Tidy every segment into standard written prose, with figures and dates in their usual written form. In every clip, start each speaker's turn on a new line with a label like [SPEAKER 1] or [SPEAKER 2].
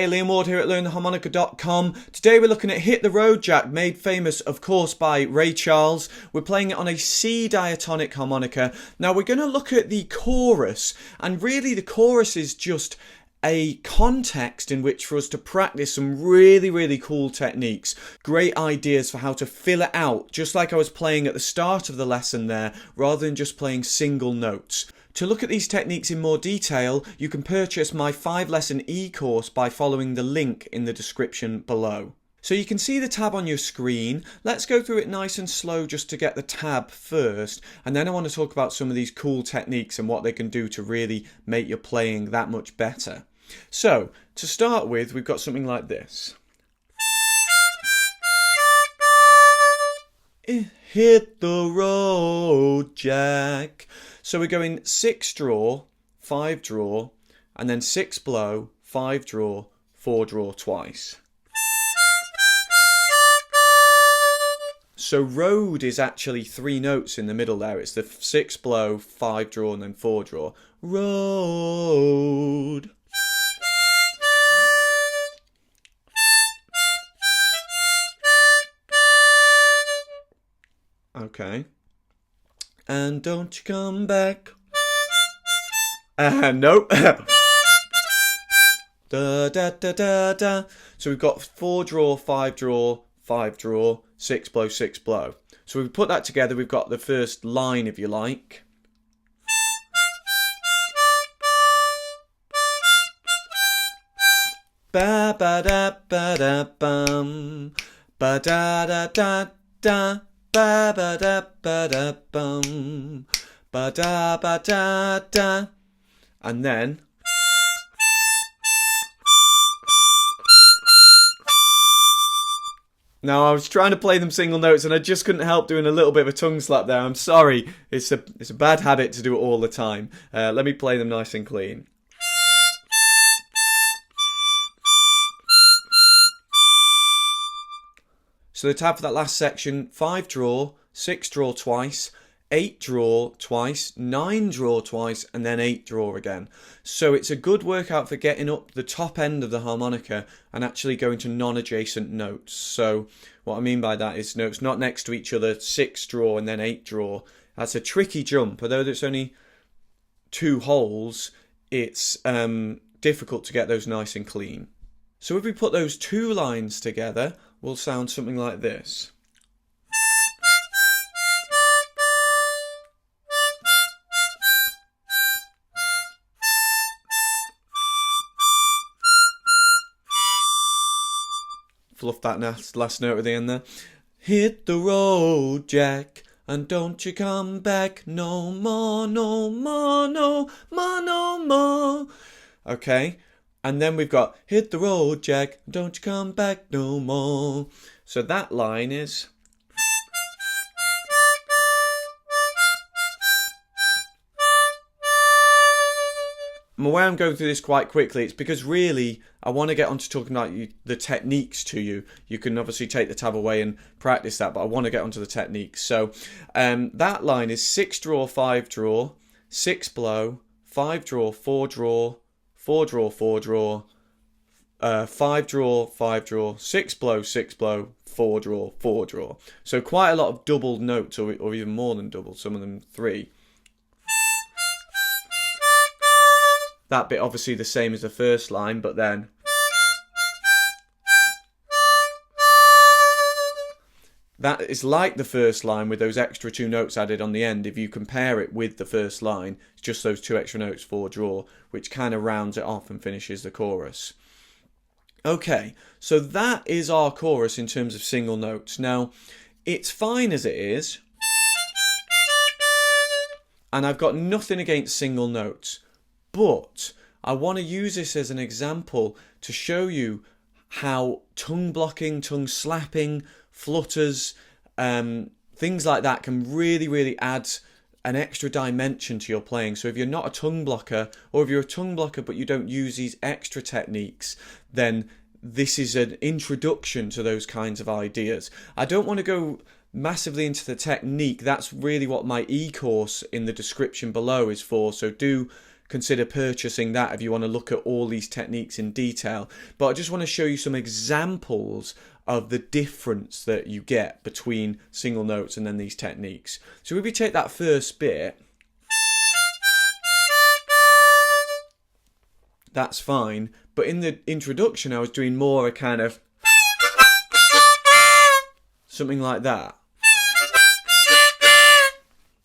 [SPEAKER 1] Hey, Liam Ward here at LearnTheHarmonica.com. Today we're looking at Hit the Road Jack, made famous, of course, by Ray Charles. We're playing it on a C diatonic harmonica. Now we're going to look at the chorus, and really the chorus is just a context in which for us to practice some really cool techniques, great ideas for how to fill it out, just like I was playing at the start of the lesson there, rather than just playing single notes. To look at these techniques in more detail, you can purchase my 5-lesson e-course by following the link in the description below. So you can see the tab on your screen. Let's go through it nice and slow just to get the tab first, and then I want to talk about some of these cool techniques and what they can do to really make your playing that much better. So, to start with, we've got something like this. Hit the road, Jack. So we're going 6 draw, 5 draw, and then 6 blow, 5 draw, 4 draw twice. So road is actually 3 notes in the middle there. It's the 6 blow, 5 draw, and then 4 draw. Road. Okay. And don't you come back. Nope. Da da da da da. So we've got 4 draw, 5 draw, 5 draw, 6 blow, 6 blow. So we put that together, we've got the first line, if you like. Ba ba da ba da bum. Ba da da da da. Ba ba da ba da bum. Ba da da. And then now I was trying to play them single notes and I just couldn't help doing a little bit of a tongue slap there. I'm sorry. It's a bad habit to do it all the time. Let me play them nice and clean. So the tab for that last section, 5 draw, 6 draw twice, 8 draw twice, 9 draw twice, and then 8 draw again. So it's a good workout for getting up the top end of the harmonica and actually going to non-adjacent notes. So what I mean by that is notes not next to each other, 6 draw and then 8 draw. That's a tricky jump. Although there's only 2 holes, it's difficult to get those nice and clean. So if we put those 2 lines together, we'll sound something like this. Fluff that last note at the end there. Hit the road, Jack, and don't you come back no more, no more, no more, no more. Okay. And then we've got, hit the road, Jack, don't you come back no more. So that line is... And why I'm going through this quite quickly, it's because really I want to get on to talking about the techniques to you. You can obviously take the tab away and practice that, but I want to get onto the techniques. So that line is 6 draw, 5 draw, 6 blow, 5 draw, 4 draw, 4 draw, 4 draw, 5 draw, 5 draw, 6 blow, 6 blow, 4 draw, 4 draw. So quite a lot of doubled notes, or even more than doubled, some of them 3. That bit obviously the same as the first line, but then... That is like the first line with those extra 2 notes added on the end. If you compare it with the first line, it's just those 2 extra notes, 4 draw, which kind of rounds it off and finishes the chorus. Okay, so that is our chorus in terms of single notes. Now, it's fine as it is, and I've got nothing against single notes, but I want to use this as an example to show you how tongue blocking, tongue slapping, flutters, things like that can really add an extra dimension to your playing. So if you're not a tongue blocker, or if you're a tongue blocker but you don't use these extra techniques, then this is an introduction to those kinds of ideas. I don't want to go massively into the technique. That's really what my e-course in the description below is for. So do consider purchasing that if you want to look at all these techniques in detail. But I just want to show you some examples of the difference that you get between single notes and then these techniques. So if we take that first bit, that's fine, but in the introduction I was doing more a kind of something like that.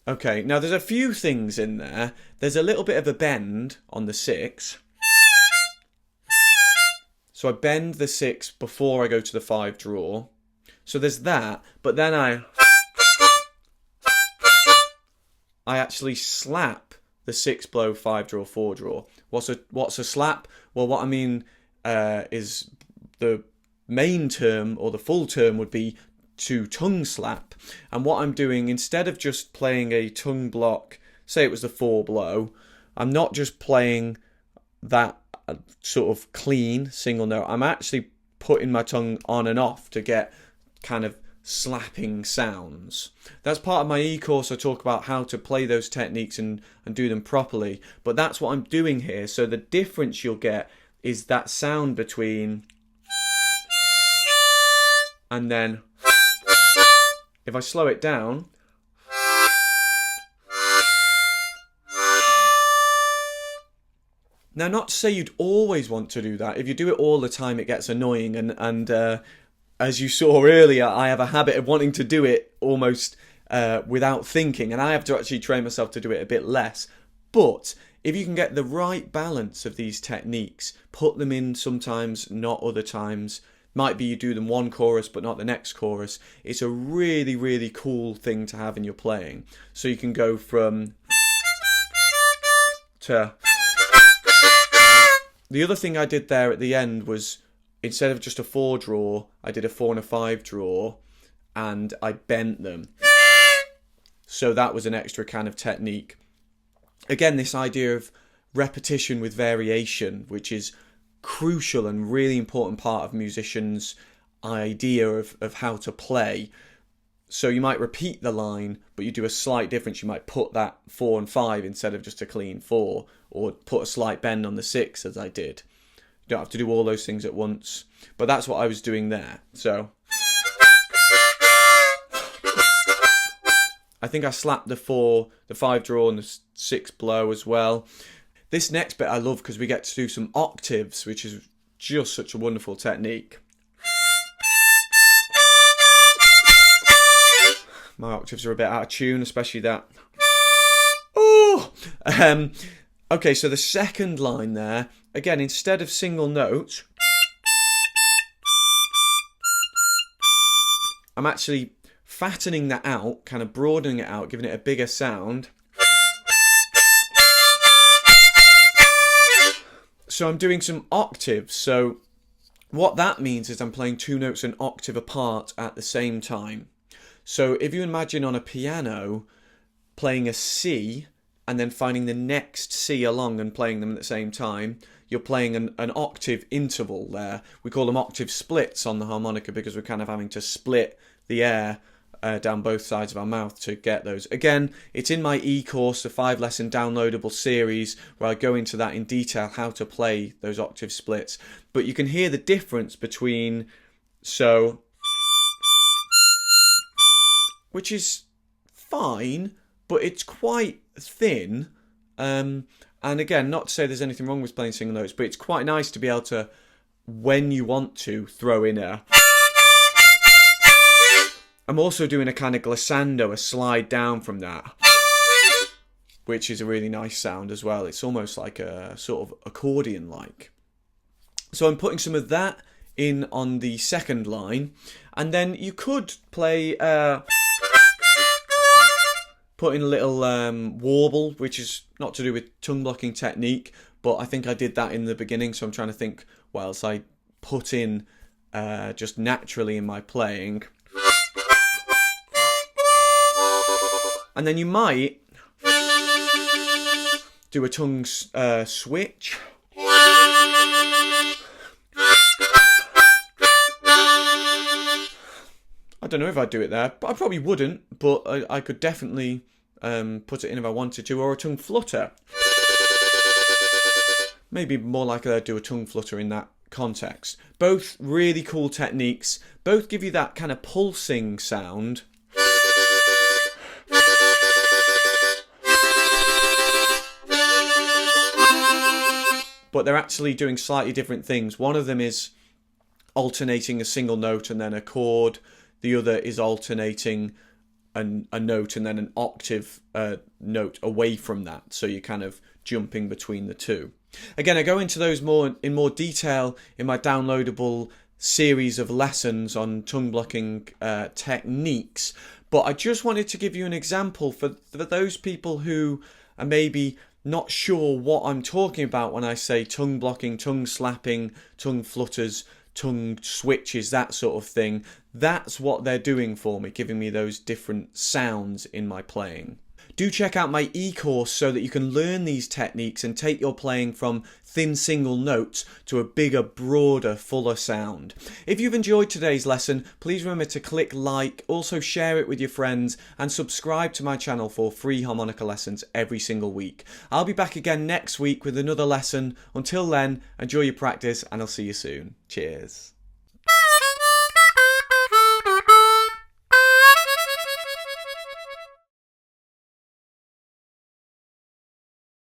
[SPEAKER 1] Okay, now there's a few things in there. There's a little bit of a bend on the 6. So I bend the 6 before I go to the 5 draw. So there's that, but then I actually slap the 6 blow, 5 draw, 4 draw. What's a slap? Well, what I mean is the main term or the full term would be to tongue slap. And what I'm doing, instead of just playing a tongue block, say it was the 4 blow, I'm not just playing that sort of clean single note. I'm actually putting my tongue on and off to get kind of slapping sounds. That's part of my e-course. I talk about how to play those techniques and do them properly. But that's what I'm doing here. So the difference you'll get is that sound between and then if I slow it down, now not to say you'd always want to do that. If you do it all the time, it gets annoying. And as you saw earlier, I have a habit of wanting to do it almost without thinking. And I have to actually train myself to do it a bit less. But if you can get the right balance of these techniques, put them in sometimes, not other times. Might be you do them one chorus but not the next chorus. It's a really, really cool thing to have in your playing. So you can go from to. The other thing I did there at the end was, instead of just a 4 draw, I did a 4 and a 5 draw and I bent them. So that was an extra kind of technique. Again, this idea of repetition with variation, which is crucial and really important part of musicians' idea of how to play. So you might repeat the line, but you do a slight difference. You might put that 4 and 5 instead of just a clean 4, or put a slight bend on the 6 as I did. You don't have to do all those things at once, but that's what I was doing there. So I think I slapped the 5 draw and the 6 blow as well. This next bit I love because we get to do some octaves, which is just such a wonderful technique. My octaves are a bit out of tune, especially that. Oh! Okay, so the second line there, again, instead of single notes, I'm actually fattening that out, kind of broadening it out, giving it a bigger sound. So I'm doing some octaves. So what that means is I'm playing 2 notes an octave apart at the same time. So if you imagine on a piano playing a C and then finding the next C along and playing them at the same time, you're playing an octave interval there. We call them octave splits on the harmonica because we're kind of having to split the air down both sides of our mouth to get those. Again, it's in my e-course, a 5-lesson downloadable series where I go into that in detail, how to play those octave splits. But you can hear the difference between, so, which is fine, but it's quite thin. And again, not to say there's anything wrong with playing single notes, but it's quite nice to be able to, when you want to, throw in a. I'm also doing a kind of glissando, a slide down from that, which is a really nice sound as well. It's almost like a sort of accordion-like. So I'm putting some of that in on the second line, and then you could play, put in a little warble, which is not to do with tongue blocking technique, but I think I did that in the beginning, so I'm trying to think what else I put in just naturally in my playing. And then you might do a tongue switch. I don't know if I'd do it there, but I probably wouldn't, but I could definitely put it in if I wanted to, or a tongue flutter. maybe more likely I'd do a tongue flutter in that context. Both really cool techniques, both give you that kind of pulsing sound. But they're actually doing slightly different things. One of them is alternating a single note and then a chord. The other is alternating a note and then an octave note away from that. So you're kind of jumping between the two. Again, I go into those in more detail in my downloadable series of lessons on tongue blocking techniques. But I just wanted to give you an example for those people who are maybe not sure what I'm talking about when I say tongue blocking, tongue slapping, tongue flutters, tongue switches, that sort of thing. That's what they're doing for me, giving me those different sounds in my playing. Do check out my e-course so that you can learn these techniques and take your playing from thin single notes to a bigger, broader, fuller sound. If you've enjoyed today's lesson, please remember to click like, also share it with your friends, and subscribe to my channel for free harmonica lessons every single week. I'll be back again next week with another lesson. Until then, enjoy your practice and I'll see you soon. Cheers.